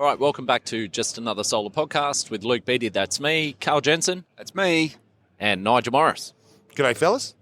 All right, welcome back to Just Another Solar Podcast with Luke Beattie, that's me, Karl Jensen. That's me. And Nigel Morris. G'day, fellas.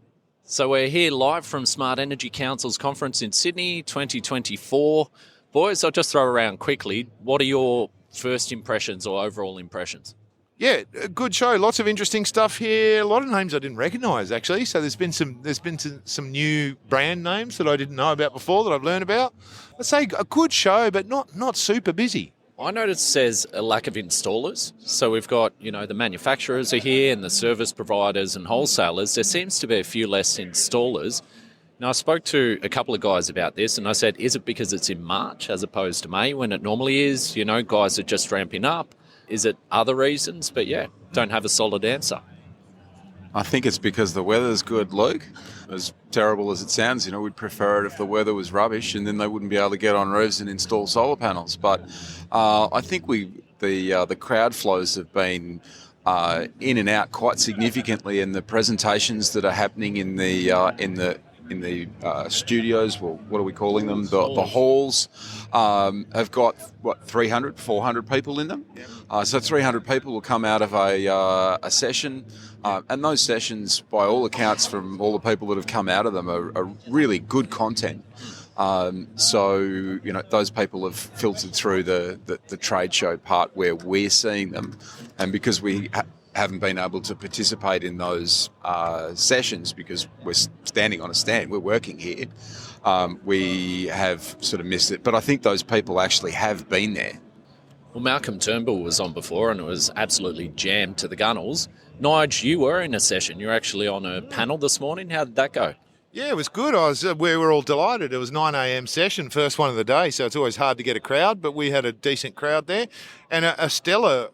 So we're here live from Smart Energy Council's conference in Sydney, 2024. Boys, I'll just throw around quickly. What are your first impressions or overall impressions? Yeah, a good show. Lots of interesting stuff here. A lot of names I didn't recognise, actually. So there's been some new brand names that I didn't know about before that I've learned about. I'd say a good show, but not super busy. I noticed it says a lack of installers. So we've got, the manufacturers are here and the service providers and wholesalers. There seems to be a few less installers. Now, I spoke to a couple of guys about this and I said, is it because it's in March as opposed to May when it normally is? Guys are just ramping up. Is it other reasons? But don't have a solid answer. I think it's because the weather's good, Luke. As terrible as it sounds, we'd prefer it if the weather was rubbish and then they wouldn't be able to get on roofs and install solar panels. But I think the crowd flows have been in and out quite significantly, and the presentations that are happening in the studios, well, what are we calling them? The halls have got, 300, 400 people in them. So 300 people will come out of a session, and those sessions, by all accounts from all the people that have come out of them, are really good content. So those people have filtered through the trade show part where we're seeing them, and because we haven't been able to participate in those sessions because we're standing on a stand, we're working here, we have sort of missed it. But I think those people actually have been there. Well, Malcolm Turnbull was on before and it was absolutely jammed to the gunnels. Nigel, you were in a session. You're actually on a panel this morning. How did that go? Yeah, it was good. We were all delighted. It was 9 a.m. session, first one of the day, so it's always hard to get a crowd, but we had a decent crowd there. And a stellar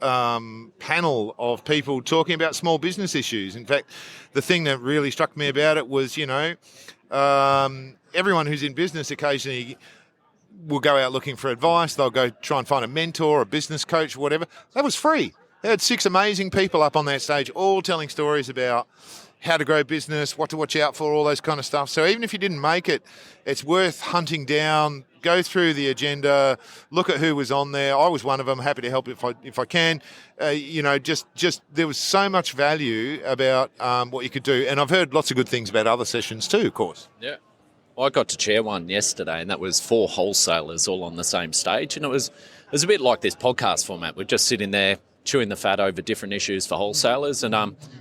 panel of people talking about small business issues. In fact, the thing that really struck me about it was, everyone who's in business occasionally will go out looking for advice. They'll go try and find a mentor, a business coach, whatever. That was free. They had 6 amazing people up on that stage, all telling stories about how to grow business, what to watch out for, all those kind of stuff. So even if you didn't make it, it's worth hunting down, go through the agenda, look at who was on there. I was one of them, happy to help if I can. Just there was so much value about what you could do. And I've heard lots of good things about other sessions too, of course. Yeah. Well, I got to chair one yesterday, and that was 4 wholesalers all on the same stage. And it was a bit like this podcast format. We're just sitting there chewing the fat over different issues for wholesalers, and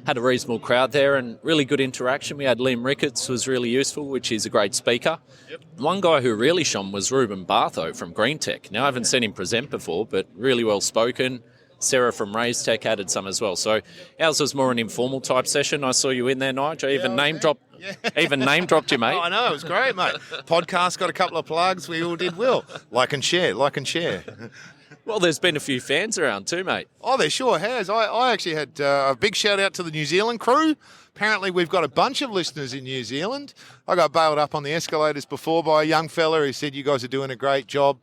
had a reasonable crowd there and really good interaction. We had Liam Ricketts, who was really useful, which is a great speaker. Yep. One guy who really shone was Ruben Bartho from Green Tech. Now, I haven't seen him present before, but really well spoken. Sarah from Raise Tech added some as well. So ours was more an informal type session. I saw you in there, Nigel. Even name dropped you, mate. Oh, I know, it was great, mate. Podcast got a couple of plugs. We all did well. Like and share. Well, there's been a few fans around too, mate. Oh, there sure has. I actually had a big shout out to the New Zealand crew. Apparently, we've got a bunch of listeners in New Zealand. I got bailed up on the escalators before by a young fella who said, "You guys are doing a great job.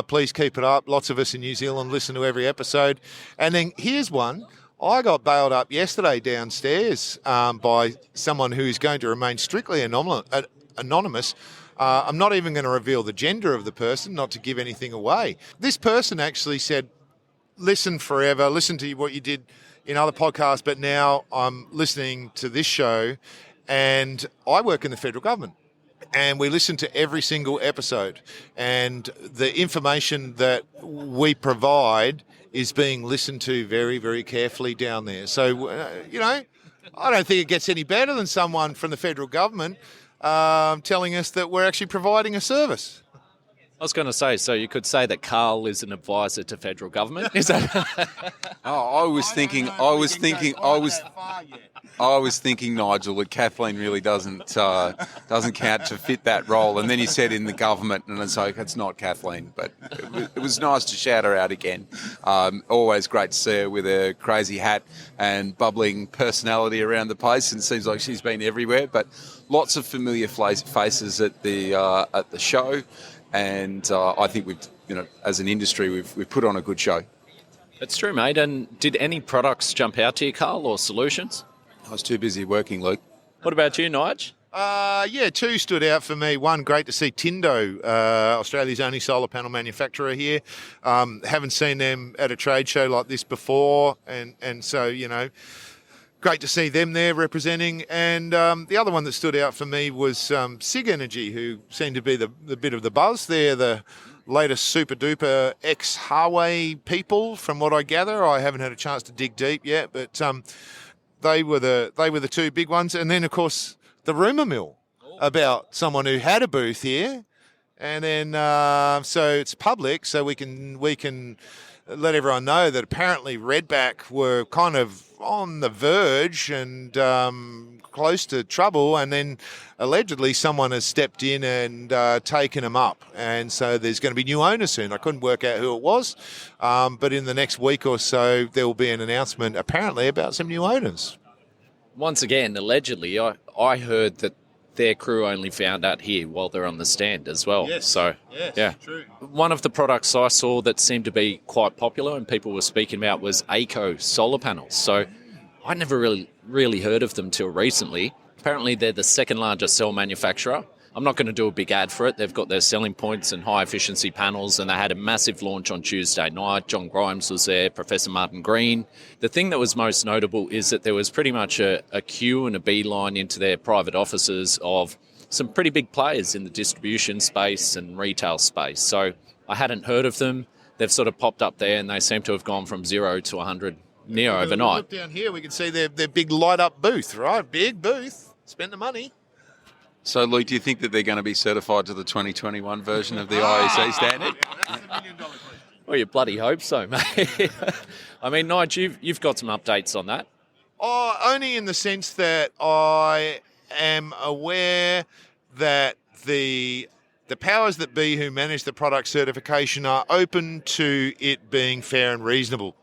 Please keep it up." Lots of us in New Zealand listen to every episode. And then here's one. I got bailed up yesterday downstairs by someone who is going to remain strictly anonymous. I'm not even going to reveal the gender of the person, not to give anything away. This person actually said, listen forever, listen to what you did in other podcasts, but now I'm listening to this show, and I work in the federal government. And we listen to every single episode. And the information that we provide is being listened to very, very carefully down there. So, I don't think it gets any better than someone from the federal government telling us that we're actually providing a service. I was going to say, so you could say that Karl is an advisor to federal government. Is that? I was thinking, Nigel, that Kathleen really doesn't count to fit that role. And then you said in the government, and it's like, it's not Kathleen. But it was nice to shout her out again. Always great to see her with a crazy hat and bubbling personality around the place. And it seems like she's been everywhere. But lots of familiar faces at the show. And I think we've, as an industry, we've put on a good show. That's true, mate. And did any products jump out to you, Karl, or solutions? I was too busy working, Luke. What about you, Nigel? Two stood out for me. One, great to see Tindo, Australia's only solar panel manufacturer here. Haven't seen them at a trade show like this before, and so, great to see them there representing. And the other one that stood out for me was SIG Energy, who seemed to be the bit of the buzz there, the latest super duper ex-Huawei people, from what I gather. I haven't had a chance to dig deep yet, but they were the two big ones. And then, of course, the rumour mill about someone who had a booth here. And then, so it's public, so we can let everyone know that apparently Redback were kind of on the verge and close to trouble, and then allegedly someone has stepped in and taken them up. And so there's going to be new owners soon. I couldn't work out who it was, but in the next week or so there will be an announcement apparently about some new owners. Once again, allegedly, I heard that their crew only found out here while they're on the stand as well. Yes. So, yeah. True. One of the products I saw that seemed to be quite popular and people were speaking about was ACO solar panels. So I never really heard of them till recently. Apparently they're the second largest cell manufacturer. I'm not going to do a big ad for it. They've got their selling points and high efficiency panels, and they had a massive launch on Tuesday night. John Grimes was there, Professor Martin Green. The thing that was most notable is that there was pretty much a queue and a beeline into their private offices of some pretty big players in the distribution space and retail space. So I hadn't heard of them. They've sort of popped up there, and they seem to have gone from 0 to 100 near overnight. Look down here, we can see their big light-up booth, right? Big booth. Spend the money. So, Luke, do you think that they're going to be certified to the 2021 version of the IEC standard? That's $1 million question. Well, you bloody hope so, mate. I mean, Nigel, you've got some updates on that. Only in the sense that I am aware that the powers that be who manage the product certification are open to it being fair and reasonable.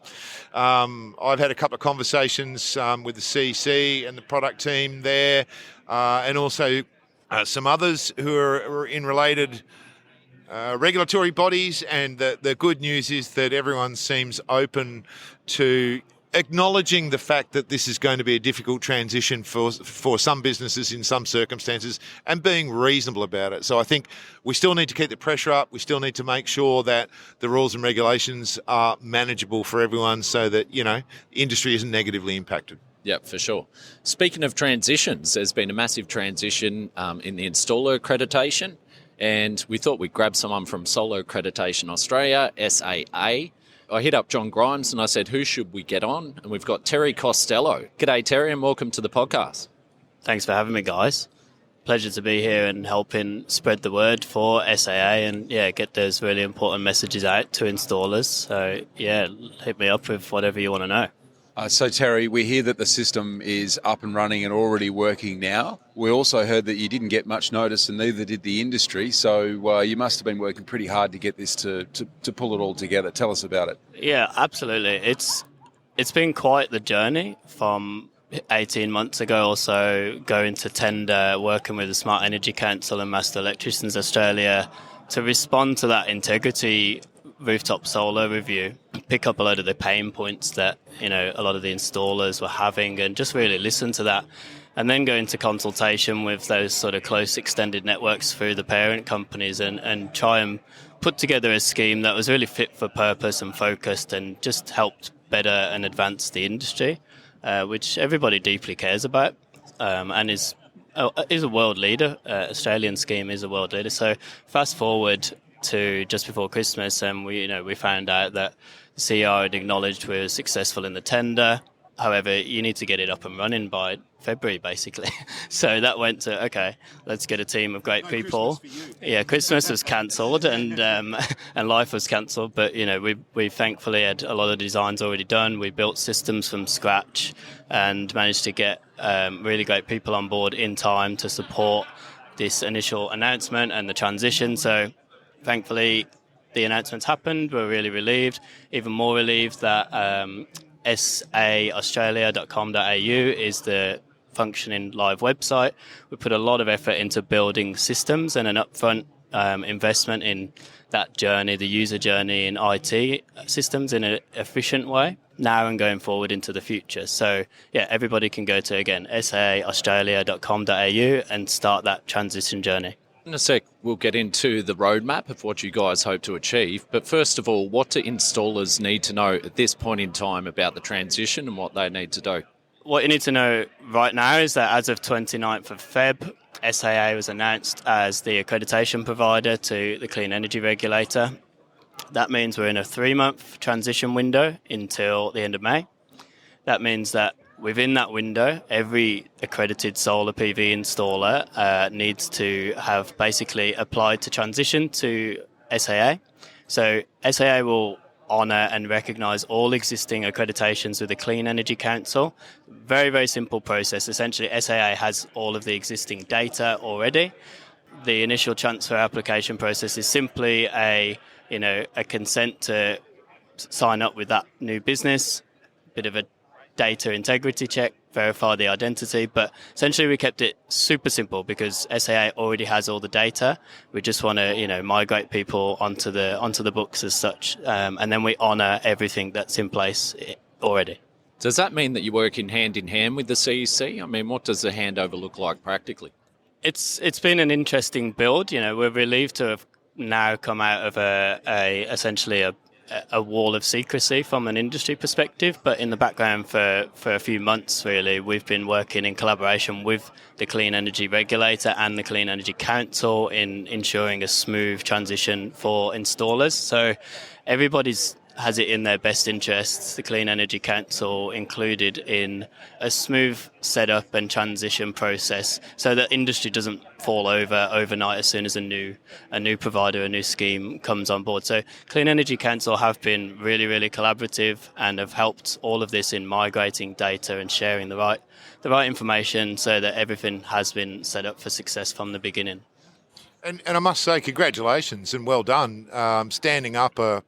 I've had a couple of conversations with the CC and the product team there, and also some others who are in related regulatory bodies, and the good news is that everyone seems open to acknowledging the fact that this is going to be a difficult transition for some businesses in some circumstances, and being reasonable about it. So I think we still need to keep the pressure up. We still need to make sure that the rules and regulations are manageable for everyone so that, industry isn't negatively impacted. Yeah, for sure. Speaking of transitions, there's been a massive transition in the installer accreditation, and we thought we'd grab someone from Solar Accreditation Australia, SAA. I hit up John Grimes and I said, who should we get on? And we've got Terry Costello. G'day, Terry, and welcome to the podcast. Thanks for having me, guys. Pleasure to be here and helping spread the word for SAA and, get those really important messages out to installers. So, hit me up with whatever you want to know. So, Terry, we hear that the system is up and running and already working now. We also heard that you didn't get much notice and neither did the industry. So you must have been working pretty hard to get this to pull it all together. Tell us about it. Yeah, absolutely. It's been quite the journey from 18 months ago or so, going to tender, working with the Smart Energy Council and Master Electricians Australia to respond to that integrity rooftop solar review, pick up a lot of the pain points that a lot of the installers were having, and just really listen to that, and then go into consultation with those sort of close extended networks through the parent companies and try and put together a scheme that was really fit for purpose and focused and just helped better and advance the industry, which everybody deeply cares about, and is a world leader. Australian scheme is a world leader. So fast forward to just before Christmas, and we found out that the CR had acknowledged we were successful in the tender. However, you need to get it up and running by February, basically. So that went to, okay, let's get a team of great people. Yeah, Christmas was cancelled and life was cancelled. But, we thankfully had a lot of designs already done. We built systems from scratch and managed to get really great people on board in time to support this initial announcement and the transition. So thankfully, the announcements happened. We're really relieved, even more relieved that saaustralia.com.au is the functioning live website. We put a lot of effort into building systems and an upfront investment in that journey, the user journey in IT systems in an efficient way now and going forward into the future. So yeah, everybody can go to, again, saaustralia.com.au and start that transition journey. In a sec, we'll get into the roadmap of what you guys hope to achieve. But first of all, what do installers need to know at this point in time about the transition and what they need to do? What you need to know right now is that as of 29th of Feb, SAA was announced as the accreditation provider to the Clean Energy Regulator. That means we're in a 3-month transition window until the end of May. That means that within that window, every accredited solar PV installer needs to have basically applied to transition to SAA. So SAA will honour and recognise all existing accreditations with the Clean Energy Council. Very, very simple process. Essentially, SAA has all of the existing data already. The initial transfer application process is simply a consent to sign up with that new business, bit of a data integrity check, verify the identity, but essentially we kept it super simple because SAA already has all the data. We just want to, migrate people onto the books as such, and then we honour everything that's in place already. Does that mean that you're working hand in hand with the CEC? I mean, what does the handover look like practically? It's been an interesting build. We're relieved to have now come out of essentially a wall of secrecy from an industry perspective, but in the background for a few months really we've been working in collaboration with the Clean Energy Regulator and the Clean Energy Council in ensuring a smooth transition for installers. So everybody's has it in their best interests, the Clean Energy Council included, in a smooth setup and transition process so that industry doesn't fall over overnight as soon as a new provider, a new scheme comes on board. So Clean Energy Council have been really, really collaborative and have helped all of this in migrating data and sharing the right information so that everything has been set up for success from the beginning. And I must say, congratulations and well done. Standing up a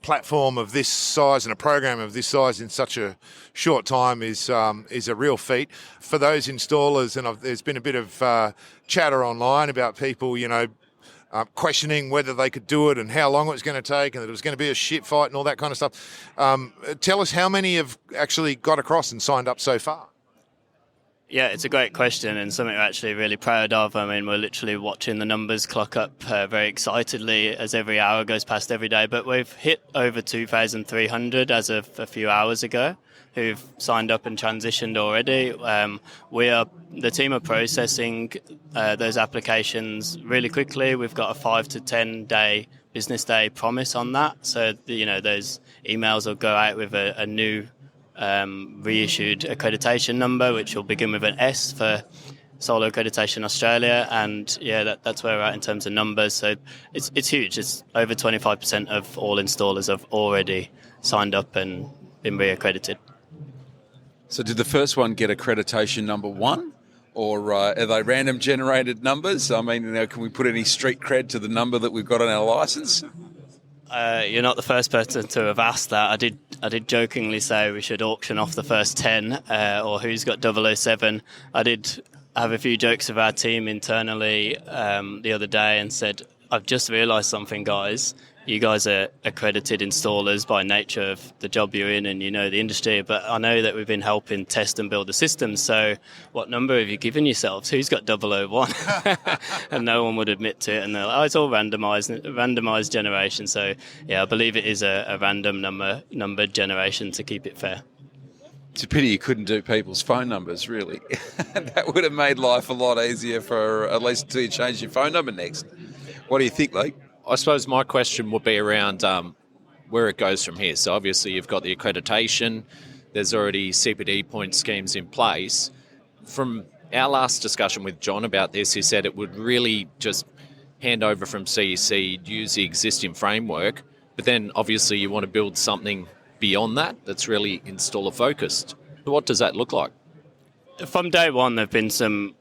platform of this size and a program of this size in such a short time is a real feat for those installers. And there's been a bit of chatter online about people, questioning whether they could do it and how long it was going to take and that it was going to be a shit fight and all that kind of stuff. Tell us how many have actually got across and signed up so far? Yeah, it's a great question and something we're actually really proud of. I mean, we're literally watching the numbers clock up very excitedly as every hour goes past every day. But we've hit over 2,300 as of a few hours ago who've signed up and transitioned already. The team are processing those applications really quickly. We've got a 5 to 10 day business day promise on that. So, those emails will go out with a new reissued accreditation number, which will begin with an S for Solar Accreditation Australia, and that's where we're at in terms of numbers. So it's huge. It's over 25% of all installers have already signed up and been reaccredited. So did the first one get accreditation number 1? Or are they random generated numbers? I mean, can we put any street cred to the number that we've got on our licence? You're not the first person to have asked that. I did jokingly say we should auction off the first 10 or who's got 007. I did have a few jokes with our team internally the other day and said, I've just realised something, guys. You guys are accredited installers by nature of the job you're in and the industry, but I know that we've been helping test and build the system, so what number have you given yourselves? Who's got 001? And no one would admit to it, and they're like, it's all randomised generation, so yeah, I believe it is a random numbered generation to keep it fair. It's a pity you couldn't do people's phone numbers, really. That would have made life a lot easier for at least until you change your phone number next. What do you think, Luke? I suppose my question would be around where it goes from here. So obviously you've got the accreditation, there's already CPD point schemes in place. From our last discussion with John about this, he said it would really just hand over from CEC, use the existing framework, but then obviously you want to build something beyond that that's really installer focused. What does that look like? From day one, there have been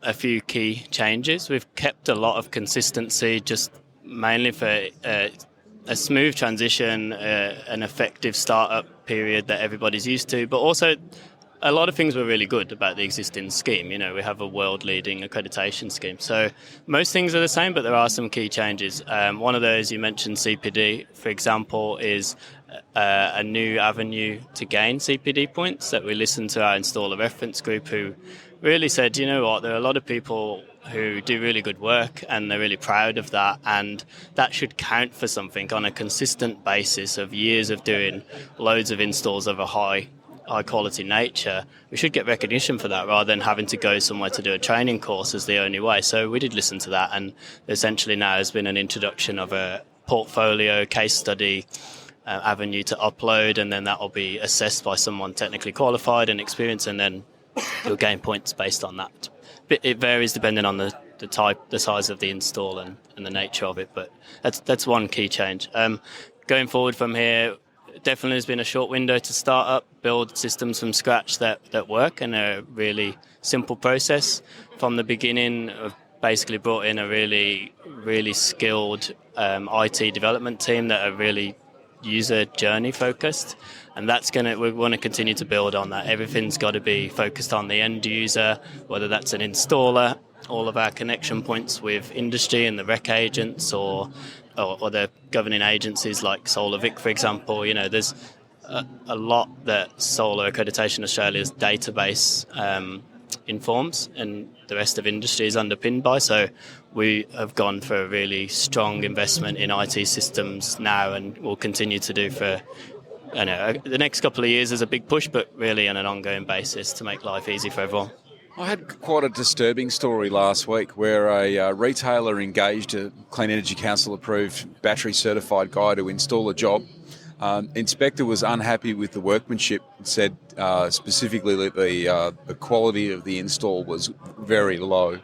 a few key changes. We've kept a lot of consistency, just mainly for a smooth transition, an effective startup period that everybody's used to, but also a lot of things were really good about the existing scheme. You know, we have a world-leading accreditation scheme. So most things are the same, but there are some key changes. One of those, you mentioned CPD, for example, is a new avenue to gain CPD points that we listened to our installer reference group, who really said, you know what, there are a lot of people who do really good work and they're really proud of that, and that should count for something on a consistent basis of years of doing loads of installs of a high quality nature. We should get recognition for that rather than having to go somewhere to do a training course as the only way. So we did listen to that, and essentially now has been an introduction of a portfolio case study avenue to upload, and then that will be assessed by someone technically qualified and experienced, and then you'll gain points based on that. It varies depending on the type, the size of the install and the nature of it, but that's one key change. Going forward from here, definitely has been a short window to start up, build systems from scratch that work, and a really simple process. From the beginning, I've basically brought in a really, really skilled IT development team that are really user journey focused, and we want to continue to build on that. Everything's got to be focused on the end user, whether that's an installer, all of our connection points with industry and the rec agents, or the governing agencies like Solar Vic, for example. You know, there's a lot that Solar Accreditation Australia's database informs, and the rest of industry is underpinned by. So we have gone for a really strong investment in IT systems now, and will continue to do for the next couple of years. As a big push, but really on an ongoing basis to make life easy for everyone. I had quite a disturbing story last week where a retailer engaged a Clean Energy Council approved battery certified guy to install a job. Inspector was unhappy with the workmanship, said specifically that the quality of the install was very low.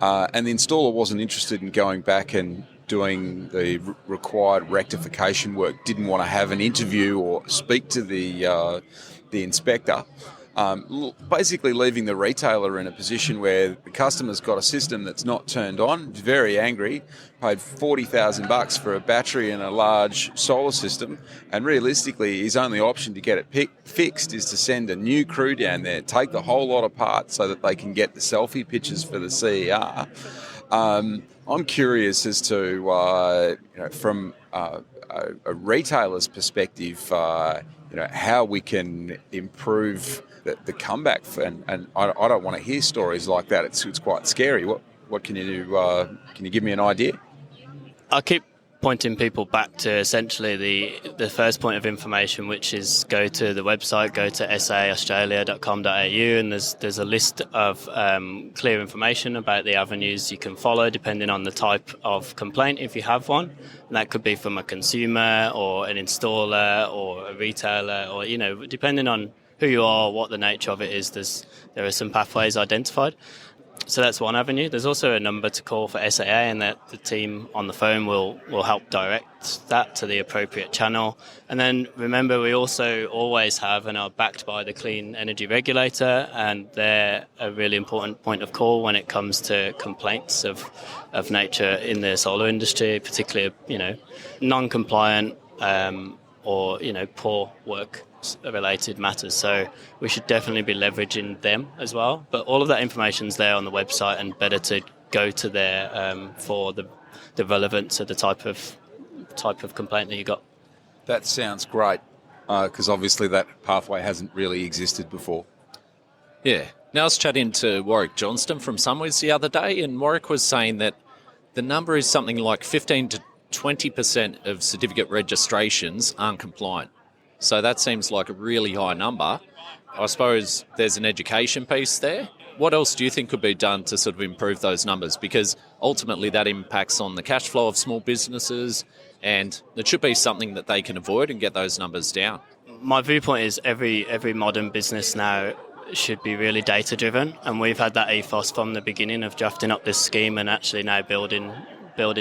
And the installer wasn't interested in going back and doing the required rectification work, didn't want to have an interview or speak to the inspector. Basically leaving the retailer in a position where the customer's got a system that's not turned on, is very angry, paid $40,000 for a battery and a large solar system, and realistically his only option to get it fixed is to send a new crew down there, take the whole lot apart so that they can get the selfie pictures for the CER. I'm curious as to, from a retailer's perspective, how we can improve the comeback, and I don't want to hear stories like that. It's quite scary. What can you do? Can you give me an idea? I keep pointing people back to essentially the first point of information, which is go to the website, go to saaustralia.com.au, and there's a list of clear information about the avenues you can follow depending on the type of complaint, if you have one. And that could be from a consumer or an installer or a retailer, or depending on who you are, what the nature of it is, there are some pathways identified. So that's one avenue. There's also a number to call for SAA, and that the team on the phone will help direct that to the appropriate channel. And then remember, we also always have and are backed by the Clean Energy Regulator, and they're a really important point of call when it comes to complaints of nature in the solar industry, particularly non-compliant or poor work related matters. So we should definitely be leveraging them as well. But all of that information's there on the website, and better to go to there for the relevance of the type of complaint that you got. That sounds great, because obviously that pathway hasn't really existed before. Yeah. Now I was chatting to Warwick Johnston from Sunwiz the other day, and Warwick was saying that the number is something like 15 to 20% of certificate registrations aren't compliant. So that seems like a really high number. I suppose there's an education piece there. What else do you think could be done to sort of improve those numbers? Because ultimately that impacts on the cash flow of small businesses, and it should be something that they can avoid and get those numbers down. My viewpoint is every modern business now should be really data driven, and we've had that ethos from the beginning of drafting up this scheme and actually now building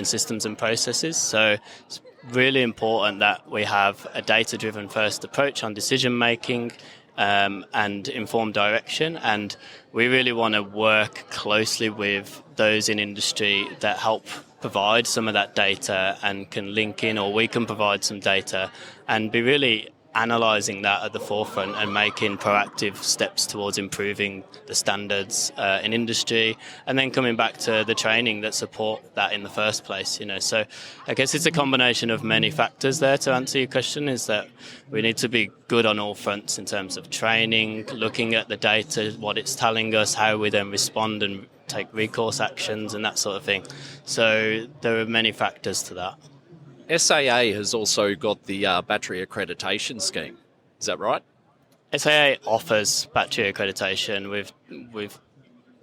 systems and processes. So it's really important that we have a data-driven first approach on decision-making and informed direction. And we really want to work closely with those in industry that help provide some of that data and can link in, or we can provide some data and be really analysing that at the forefront and making proactive steps towards improving the standards in industry, and then coming back to the training that support that in the first place. So I guess it's a combination of many factors there to answer your question, is that we need to be good on all fronts in terms of training, looking at the data, what it's telling us, how we then respond and take recourse actions and that sort of thing. So there are many factors to that. SAA has also got the battery accreditation scheme. Is that right? SAA offers battery accreditation. We've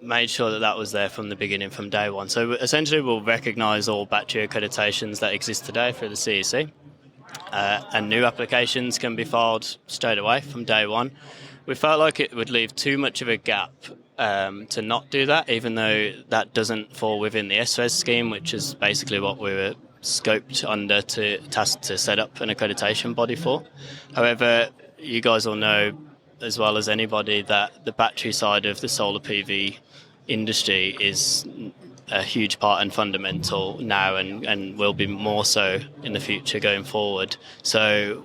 made sure that was there from the beginning, from day one. So essentially we'll recognise all battery accreditations that exist today through the CEC, and new applications can be filed straight away from day one. We felt like it would leave too much of a gap to not do that, even though that doesn't fall within the SRES scheme, which is basically what we were scoped under to tasked to set up an accreditation body for. However, you guys all know as well as anybody that the battery side of the solar PV industry is a huge part and fundamental now, and will be more so in the future going forward. So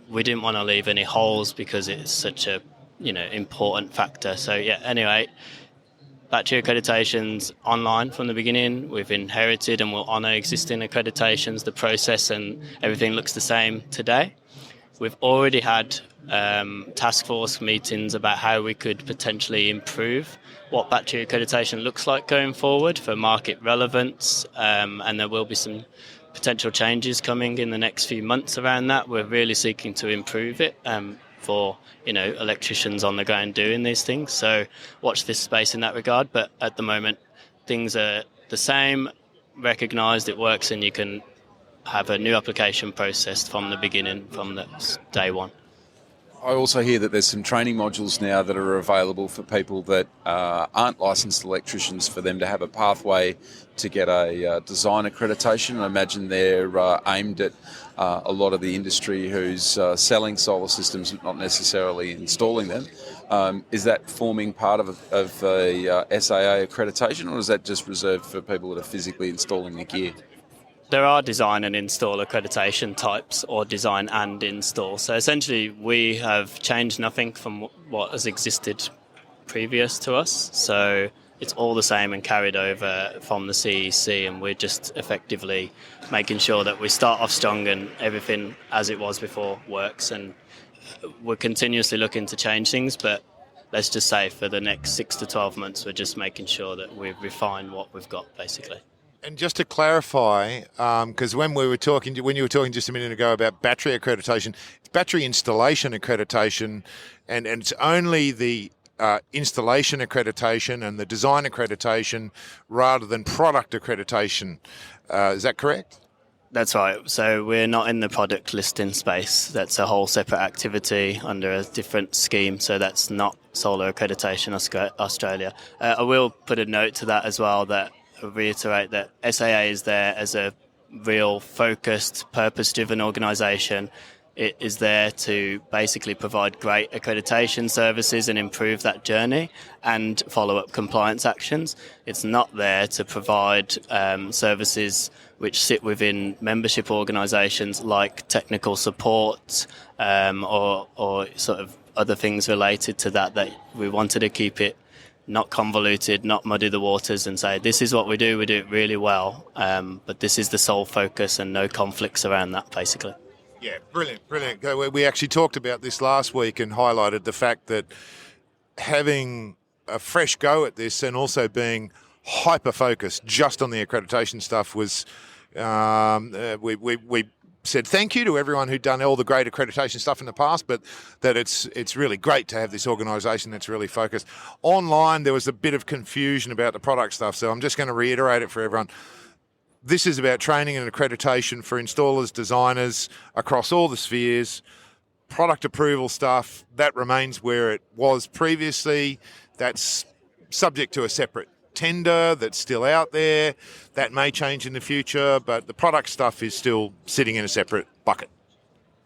we didn't want to leave any holes because it's such a important factor. So anyway, battery accreditations online from the beginning. We've inherited and will honour existing accreditations. The process and everything looks the same today. We've already had task force meetings about how we could potentially improve what battery accreditation looks like going forward for market relevance, and there will be some potential changes coming in the next few months around that. We're really seeking to improve it for electricians on the ground doing these things. So watch this space in that regard. But at the moment, things are the same, recognised, it works, and you can have a new application processed from the beginning, from the day one. I also hear that there's some training modules now that are available for people that aren't licensed electricians, for them to have a pathway to get a design accreditation. I imagine they're aimed at a lot of the industry who's selling solar systems but not necessarily installing them. Is that forming part of a SAA accreditation, or is that just reserved for people that are physically installing the gear? There are design and install accreditation types, or design and install. So essentially we have changed nothing from what has existed previous to us. So it's all the same and carried over from the CEC, and we're just effectively making sure that we start off strong and everything as it was before works. And we're continuously looking to change things, but let's just say for the next 6 to 12 months, we're just making sure that we refine what we've got, basically. And just to clarify, because when you were talking just a minute ago about battery accreditation, it's battery installation accreditation, and it's only the installation accreditation and the design accreditation rather than product accreditation. Is that correct? That's right. So we're not in the product listing space. That's a whole separate activity under a different scheme. So that's not Solar Accreditation Australia. I will put a note to that as well, that reiterate that SAA is there as a real focused, purpose-driven organisation. It is there to basically provide great accreditation services and improve that journey and follow up compliance actions. It's not there to provide services which sit within membership organisations like technical support or sort of other things related to that we wanted to keep it not convoluted, not muddy the waters, and say, this is what we do it really well, but this is the sole focus and no conflicts around that, basically. Yeah, brilliant. We actually talked about this last week and highlighted the fact that having a fresh go at this and also being hyper-focused just on the accreditation stuff was, we said thank you to everyone who'd done all the great accreditation stuff in the past, but that it's really great to have this organisation that's really focused. Online, there was a bit of confusion about the product stuff, so I'm just going to reiterate it for everyone. This is about training and accreditation for installers, designers across all the spheres. Product approval stuff, that remains where it was previously. That's subject to a separate tender that's still out there. That may change in the future, but the product stuff is still sitting in a separate bucket.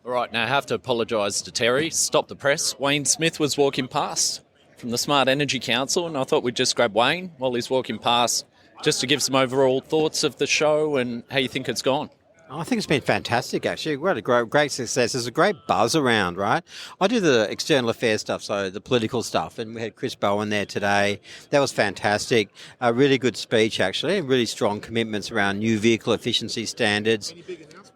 All right, now I have to apologise to Terry. Stop the press. Wayne Smith was walking past from the Smart Energy Council, and I thought we'd just grab Wayne while he's walking past just to give some overall thoughts of the show and how you think it's gone. I think it's been fantastic, actually. We had a great success. There's a great buzz around, right? I do the external affairs stuff, so the political stuff, and we had Chris Bowen there today. That was fantastic. A really good speech, actually, and really strong commitments around new vehicle efficiency standards. Any big announcements?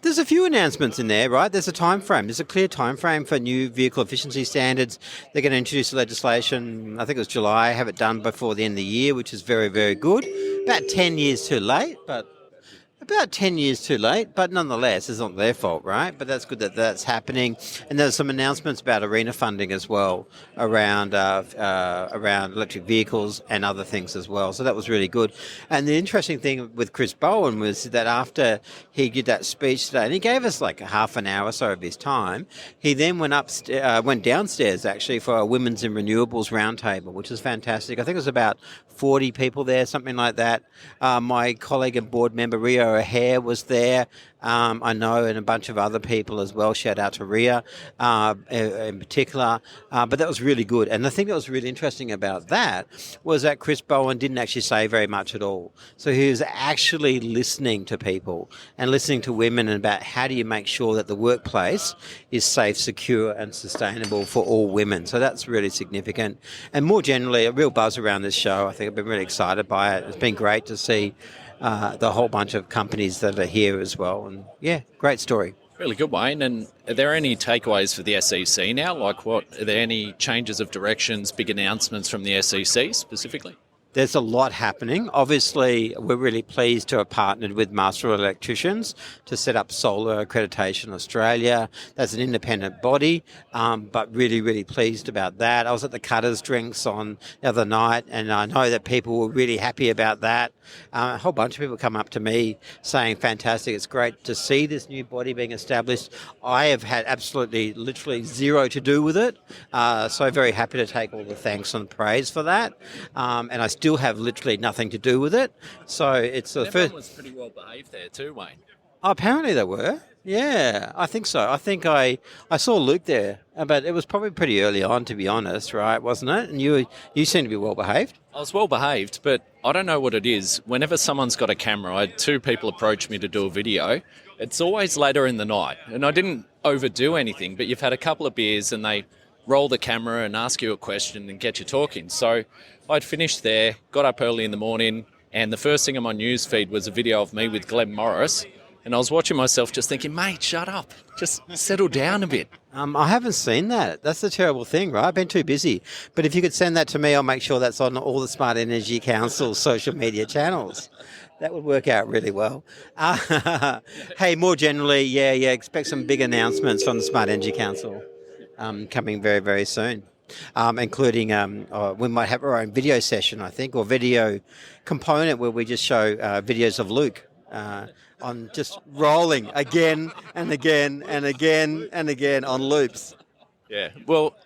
There's a few announcements in there, right? There's a time frame. There's a clear time frame for new vehicle efficiency standards. They're going to introduce legislation, I think it was July, have it done before the end of the year, which is very, very good. About 10 years too late, but nonetheless, it's not their fault, right? But that's good that that's happening. And there's some announcements about arena funding as well around electric vehicles and other things as well. So that was really good. And the interesting thing with Chris Bowen was that after he did that speech today, and he gave us like a half an hour or so of his time, he then went downstairs actually for a Women's in Renewables roundtable, which was fantastic. I think it was about 40 people there, something like that. My colleague and board member Rio O'Hare was there, I know, and a bunch of other people as well. Shout out to Ria in particular. But that was really good. And the thing that was really interesting about that was that Chris Bowen didn't actually say very much at all. So he was actually listening to people and listening to women and about how do you make sure that the workplace is safe, secure and sustainable for all women. So that's really significant. And more generally, a real buzz around this show. I think I've been really excited by it. It's been great to see the whole bunch of companies that are here as well. And yeah, great story. Really good, Wayne. And are there any takeaways for the SEC now? Like are there any changes of directions, big announcements from the SEC specifically? There's a lot happening. Obviously, we're really pleased to have partnered with Master Electricians to set up Solar Accreditation Australia. That's an independent body, but really, really pleased about that. I was at the Cutters Drinks on the other night, and I know that people were really happy about that. A whole bunch of people come up to me saying, fantastic, it's great to see this new body being established. I have had absolutely, literally zero to do with it, so very happy to take all the thanks and praise for that. And I still have literally nothing to do with it. So it's the first. Everyone was pretty well behaved there too, Wayne. Oh, apparently they were. Yeah, I think so. I think I saw Luke there, but it was probably pretty early on, to be honest, right? Wasn't it? And you seem to be well behaved. I was well behaved, but I don't know what it is. Whenever someone's got a camera, I had two people approach me to do a video. It's always later in the night, and I didn't overdo anything, but you've had a couple of beers and they roll the camera and ask you a question and get you talking. So I'd finished there, got up early in the morning, and the first thing on my news feed was a video of me with Glenn Morris. And I was watching myself just thinking, mate, shut up. Just settle down a bit. I haven't seen that. That's the terrible thing, right? I've been too busy. But if you could send that to me, I'll make sure that's on all the Smart Energy Council social media channels. That would work out really well. Hey, more generally, yeah, expect some big announcements from the Smart Energy Council coming very, very soon. Including we might have our own video session, I think, or video component where we just show videos of Luke on just rolling again and again and again and again on loops. Yeah, well,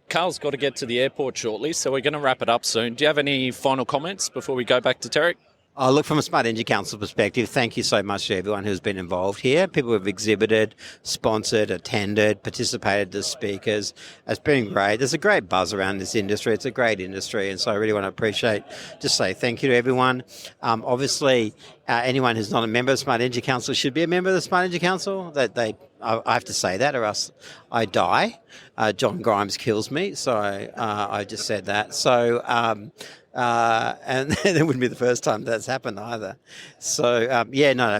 Karl's got to get to the airport shortly, so we're going to wrap it up soon. Do you have any final comments before we go back to Terek? Look, from a Smart Energy Council perspective, thank you so much to everyone who's been involved here. People who have exhibited, sponsored, attended, participated as speakers. It's been great. There's a great buzz around this industry. It's a great industry, and so I really want to just say thank you to everyone. Obviously, anyone who's not a member of the Smart Energy Council should be a member of the Smart Energy Council. I have to say that, or else I die. John Grimes kills me, so I just said that. So. And it wouldn't be the first time that's happened either. So,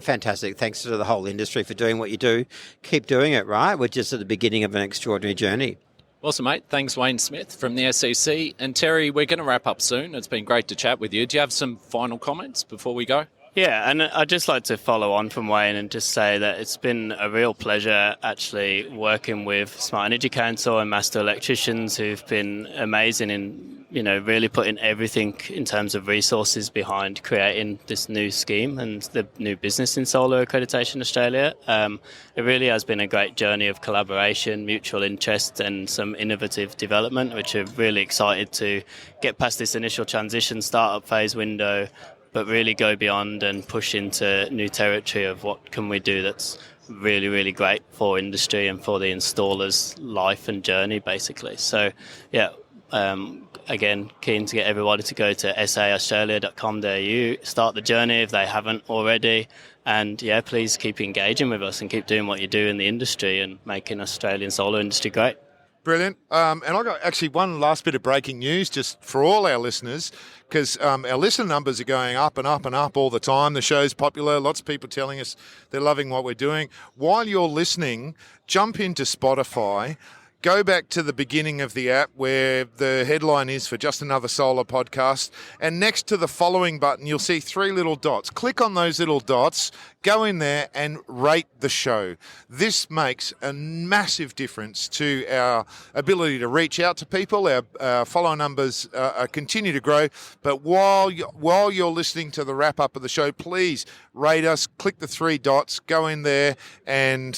fantastic. Thanks to the whole industry for doing what you do. Keep doing it, right? We're just at the beginning of an extraordinary journey. Awesome, mate. Thanks, Wayne Smith from the SEC. And Terry, we're going to wrap up soon. It's been great to chat with you. Do you have some final comments before we go? Yeah, and I'd just like to follow on from Wayne and just say that it's been a real pleasure actually working with Smart Energy Council and Master Electricians who've been amazing in, really putting everything in terms of resources behind creating this new scheme and the new business in Solar Accreditation Australia. It really has been a great journey of collaboration, mutual interest and some innovative development, which are really excited to get past this initial transition startup phase window, but really go beyond and push into new territory of what can we do that's really, really great for industry and for the installer's life and journey, basically. So, yeah, Again, keen to get everybody to go to saaustralia.com.au, start the journey if they haven't already. And yeah, please keep engaging with us and keep doing what you do in the industry and making Australian solar industry great. Brilliant. And I got actually one last bit of breaking news just for all our listeners, because our listener numbers are going up and up and up all the time. The show's popular. Lots of people telling us they're loving what we're doing. While you're listening, jump into Spotify. Go back to the beginning of the app where the headline is for Just Another Solar Podcast. And next to the following button, you'll see 3 little dots. Click on those little dots, go in there and rate the show. This makes a massive difference to our ability to reach out to people. Our follow numbers continue to grow. But while you're listening to the wrap up of the show, please rate us, click the 3 dots, go in there and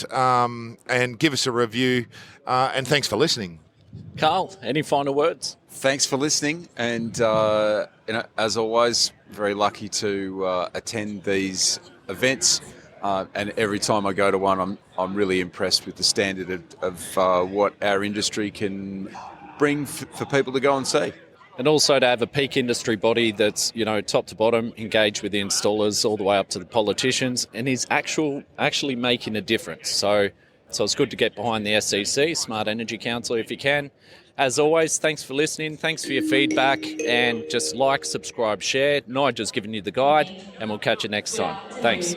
give us a review. And thanks for listening. Karl, any final words? Thanks for listening, and as always, very lucky to attend these events. And every time I go to one, I'm really impressed with the standard of what our industry can bring for people to go and see. And also to have a peak industry body that's, top to bottom, engaged with the installers all the way up to the politicians, and is actually making a difference. So it's good to get behind the SEC, Smart Energy Council, if you can. As always, thanks for listening. Thanks for your feedback. And just like, subscribe, share. Nigel's giving you the guide, and we'll catch you next time. Thanks.